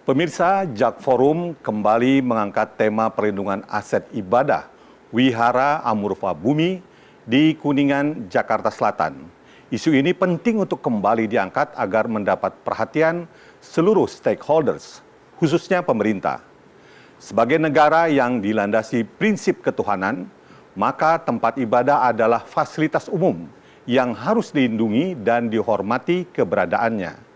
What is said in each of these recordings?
Pemirsa, JAK Forum kembali mengangkat tema perlindungan aset ibadah Wihara Amurfa Bumi di Kuningan, Jakarta Selatan. Isu ini penting untuk kembali diangkat agar mendapat perhatian seluruh stakeholders, khususnya pemerintah. Sebagai negara yang dilandasi prinsip ketuhanan, maka tempat ibadah adalah fasilitas umum yang harus dilindungi dan dihormati keberadaannya.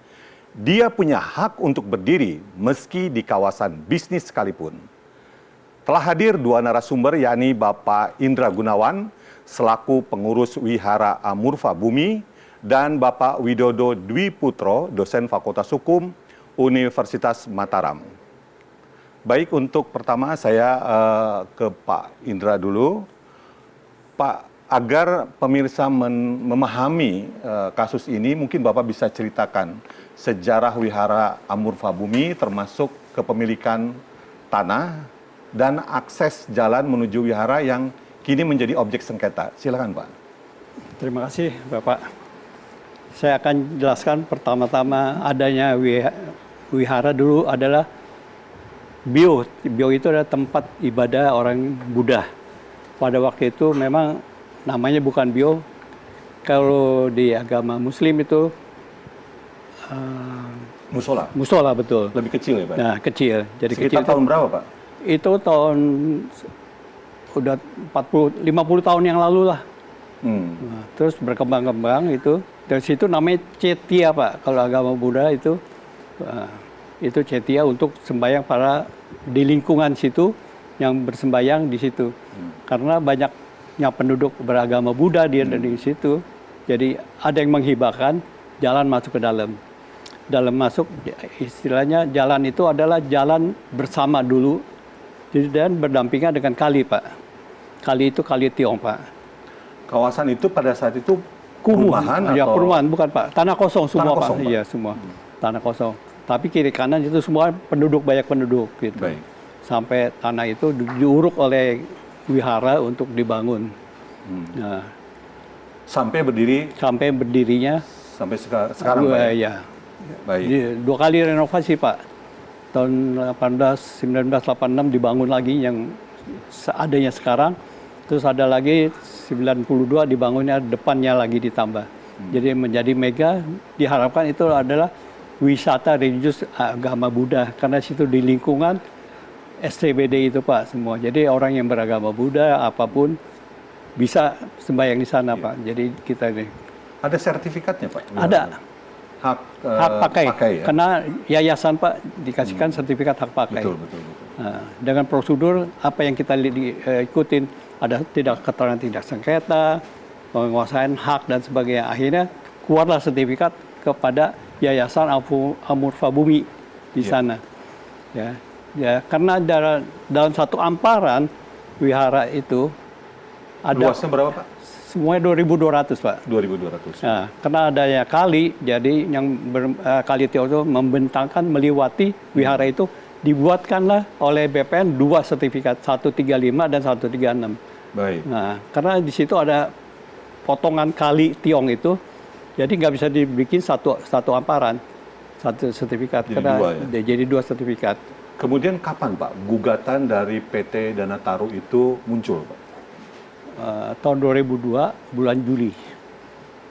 Dia punya hak untuk berdiri meski di kawasan bisnis sekalipun. Telah hadir dua narasumber, yakni Bapak Indra Gunawan selaku pengurus Wihara Amurfa Bumi dan Bapak Widodo Dwi Putro, dosen Fakultas Hukum Universitas Mataram. Baik, untuk pertama saya ke Pak Indra dulu. Pak, agar pemirsa memahami kasus ini, mungkin Bapak bisa ceritakan sejarah Wihara Amurfa Bumi, termasuk kepemilikan tanah dan akses jalan menuju wihara yang kini menjadi objek sengketa. Silakan, Pak. Terima kasih, Bapak. Saya akan jelaskan pertama-tama adanya wihara dulu adalah Bio. Bio itu adalah tempat ibadah orang Buddha. Pada waktu itu memang namanya bukan Bio. Kalau di agama Muslim itu Musola? Musola, betul. Lebih kecil ya, Pak? Nah, kecil. Jadi sekitar kecil tahun berapa, Pak? Itu tahun udah 50 tahun yang lalu lah. Nah, terus berkembang-kembang itu. Dari situ namanya Cetia, Pak. Kalau agama Buddha itu Cetia untuk sembahyang para di lingkungan situ yang bersembahyang di situ. Karena banyaknya penduduk beragama Buddha di situ. Jadi ada yang menghibahkan jalan masuk ke dalam. Dalam masuk, istilahnya jalan itu adalah jalan bersama dulu. Dan berdampingan dengan kali, Pak. Kali itu Kali Tiong, Pak. Kawasan itu pada saat itu Kumuh. perumahan Ya, atau? perumahan, bukan, Pak. Tanah kosong semua, Tanah kosong, Pak. Pak? Iya, semua. Tanah kosong. Tapi kiri kanan itu semua penduduk, banyak penduduk gitu. Baik. Sampai tanah itu diuruk oleh wihara untuk dibangun. Nah, Sampai berdirinya sampai sekarang, Pak? Ya. Baik. 2 kali renovasi, Pak. Tahun 1986 dibangun lagi yang seadanya sekarang. Terus ada lagi 92 dibangunnya, depannya lagi ditambah. Jadi menjadi mega, diharapkan itu adalah wisata religius agama Buddha. Karena situ di lingkungan SCBD itu, Pak, semua. Jadi orang yang beragama Buddha apapun bisa sembahyang di sana, Pak. Jadi kita ini. Ada sertifikatnya, Pak? Ada. Hak pakai ya? Karena yayasan, Pak, dikasihkan sertifikat hak pakai. Betul. Nah, dengan prosedur apa yang kita ikutin, ada keterangan tidak sengketa, penguasaan hak dan sebagainya. Akhirnya keluarlah sertifikat kepada Yayasan Amurfa Bumi di sana. Ya, karena dalam satu amparan wihara itu ada. Luasnya berapa, Pak? Semuanya 2.200, Pak. 2.200. Nah, karena adanya kali, jadi yang Kali Tiong itu membentangkan meliwati wihara itu, dibuatkanlah oleh BPN 2 sertifikat, 135 dan 136. Baik. Nah, karena di situ ada potongan Kali Tiong itu, jadi nggak bisa dibikin satu amparan, satu sertifikat. Jadi karena 2 ya? Jadi 2 sertifikat. Kemudian kapan, Pak, gugatan dari PT Dana Taru itu muncul, Pak? Tahun 2002 bulan Juli.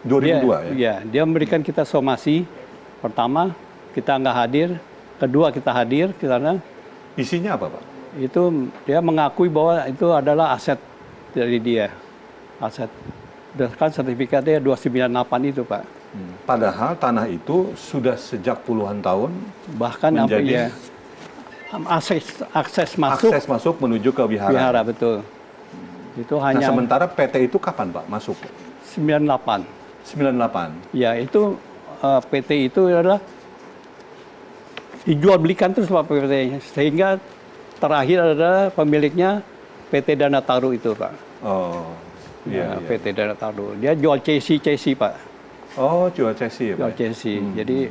2002 ya? Dia memberikan kita somasi. Pertama, kita nggak hadir. Kedua, kita hadir ke sana. Isinya apa, Pak? Itu dia mengakui bahwa itu adalah aset dari dia. Aset. Berdasarkan sertifikatnya 298 itu, Pak. Padahal tanah itu sudah sejak puluhan tahun Bahkan menjadi akses masuk menuju ke wihara. Wihara, betul. Itu hanya. Nah, sementara PT itu kapan, Pak, masuk? 98. 98. Ya, itu PT itu adalah dijual belikan terus, Pak, PT-nya. Sehingga terakhir adalah pemiliknya PT Dana Taru itu, Pak. Oh, iya. PT Dana Taru. Dia jual cesi, Pak. Oh, jual cesi ya, Pak? Jual cesi. Jadi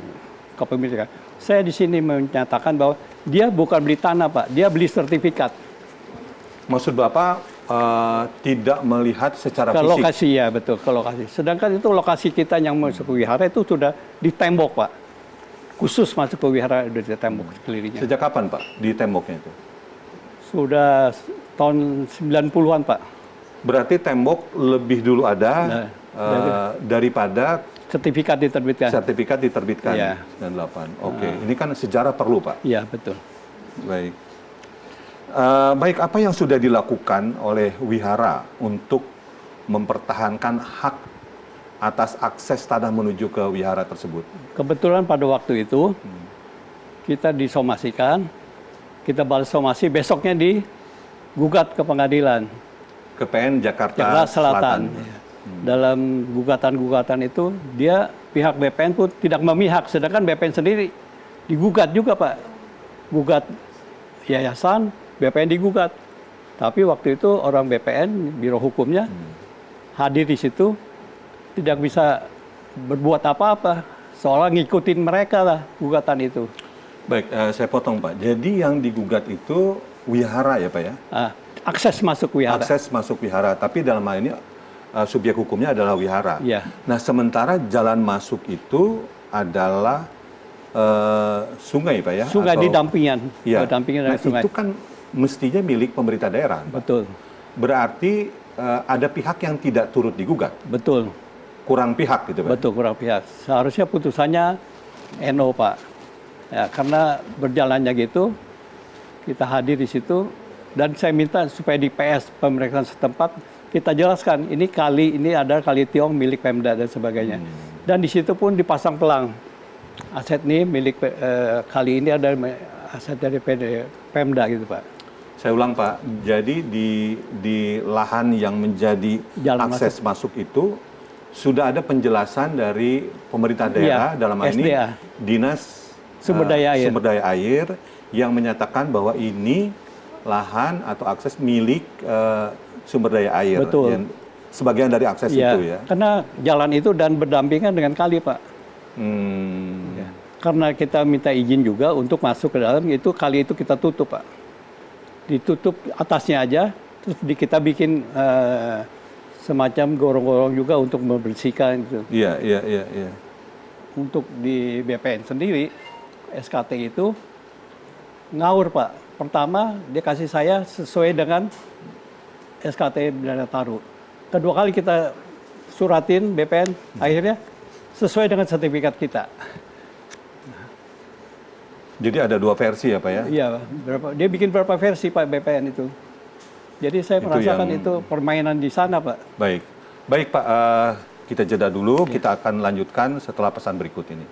kepemilikan. Saya di sini menyatakan bahwa dia bukan beli tanah, Pak. Dia beli sertifikat. Maksud Bapak tidak melihat secara ke fisik? Lokasi, ya, betul, ke lokasi. Sedangkan itu lokasi kita yang masuk ke wihara itu sudah di tembok, Pak. khusus masuk ke wihara udah di tembok sekelilingnya. Sejak kapan Pak di temboknya itu? Sudah tahun 90-an, Pak. Berarti tembok lebih dulu ada daripada Sertifikat diterbitkan. sertifikat diterbitkan. Iya. 98. Oke, ini kan sejarah perlu Pak. Iya, betul. Baik. Baik, apa yang sudah dilakukan oleh wihara untuk mempertahankan hak atas akses tanah menuju ke wihara tersebut? Kebetulan pada waktu itu kita disomasikan, kita balas somasi, besoknya digugat ke pengadilan Ke PN Jakarta Jakarta Selatan. Dalam gugatan-gugatan itu dia pihak BPN pun tidak memihak, sedangkan BPN sendiri digugat juga Pak, gugat yayasan, BPN digugat. Tapi waktu itu orang BPN, Biro Hukumnya hadir di situ, tidak bisa berbuat apa-apa, seolah ngikutin mereka lah gugatan itu. Baik, saya potong Pak. Jadi yang digugat itu wihara ya Pak ya? Akses masuk wihara. Akses masuk wihara, tapi dalam hal ini subjek hukumnya adalah wihara. Iya. Nah, sementara jalan masuk itu adalah sungai Pak ya? Sungai di dampingan. Iya. Dampingan Nah, dari sungai. itu kan mestinya milik pemerintah daerah. Pak. Betul. Berarti ada pihak yang tidak turut digugat. Betul. Kurang pihak gitu Pak. Betul, kurang pihak. Seharusnya putusannya NO, Pak. Ya, karena berjalannya gitu, kita hadir di situ, dan saya minta supaya di PS pemeriksaan setempat, kita jelaskan, ini kali ini ada kali Tiong milik Pemda dan sebagainya. Dan di situ pun dipasang pelang. Aset ini milik, kali ini ada aset dari Pemda gitu, Pak. Saya ulang Pak, jadi di lahan yang menjadi Jalan akses masuk itu, sudah ada penjelasan dari pemerintah daerah, dalam hal ini SDA. Dinas Sumber Daya Air. Sumber Daya Air yang menyatakan bahwa ini lahan atau akses milik sumber daya air. Betul. Yang sebagian dari akses itu ya. Karena jalan itu dan berdampingan dengan kali, Pak. Ya. Karena kita minta izin juga untuk masuk ke dalam, itu kali itu kita tutup, Pak. Ditutup atasnya aja, terus kita bikin semacam gorong-gorong juga untuk membersihkan itu. Iya. Untuk di BPN sendiri, SKT itu ngawur, Pak. Pertama, dia kasih saya sesuai dengan SKT Dana Taru. Kedua kali kita suratin BPN, akhirnya sesuai dengan sertifikat kita. Jadi ada dua versi ya Pak ya? Iya, dia bikin berapa versi Pak BPN itu. Jadi saya merasakan itu permainan di sana, Pak. Baik Pak, kita jeda dulu, kita akan lanjutkan setelah pesan berikut ini.